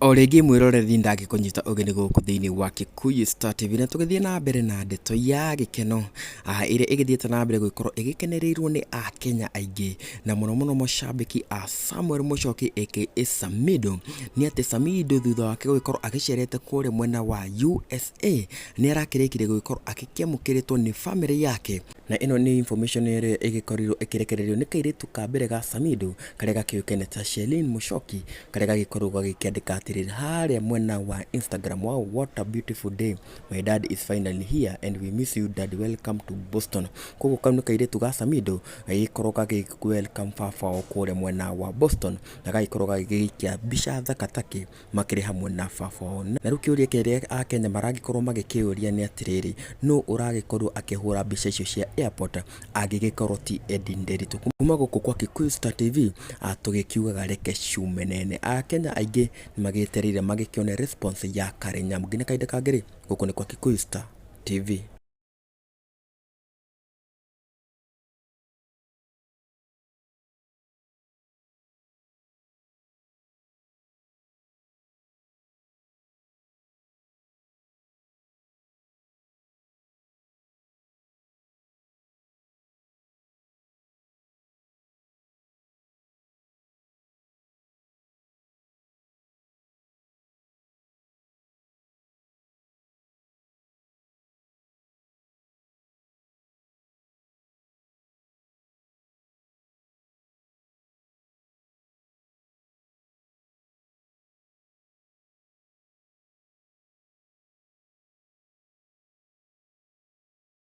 O rĩngĩ mwĩrorethi ndangĩkũnyita ũgeni gũkũ thĩinĩ wa Kikuyu Star TV, na tũgĩthiĩ na mbere na ndeto ya gĩkeno ĩrĩa ĩgĩthiĩte na mbere gũkorwo ĩgĩkenereirwo nĩ Akenya aingĩ, na mũno mũno macambĩki a Samuel Muchoki aka Samidoh. Nĩ atĩ Samidoh thutha wake gũgĩkorwo agĩcerete kũrĩa mwena wa USA nĩ arakĩrĩkire gũgĩkorwo agĩkĩamũkĩrĩtwo nĩ family yake, na ĩno nĩ information ĩrĩa ĩgĩkorirwo ĩkĩrekererio nĩ kairĩtu ka mbere ga Samidoh karĩa gakĩũkaine ta Muchoki, karĩa gagĩkorwo gagĩkĩandĩka atĩrĩrĩ harĩa mwena wa Instagram: wow, what a beautiful day, my dad is finally here and we miss you dad, welcome to Boston. Koguo kau nĩ kairĩtu ga Samidoh gagĩkorwo welcome baba wao kũrĩa mwena wa Boston, na gagĩkorwo gagĩikia mbica thakatake makĩrĩ hamwe na baba wao. Na rĩu kĩũria kĩrĩa Akenya maragĩkorwo magĩkĩũria nĩ atĩrĩrĩ, nũ ũragĩkorwo akĩhũra mbica icio cia airport angĩgĩkorwo ti Edday Nderitu? Kuma gũkũ kwa Kikuyu Star TV tũgĩkiugaga reke ciume nene. Akenya aingĩ magĩetereire magĩkĩone response ya Karenya. Mũngĩ nĩ kainde kangĩrĩ gũkũ nĩ kwa Kikuyu Star TV.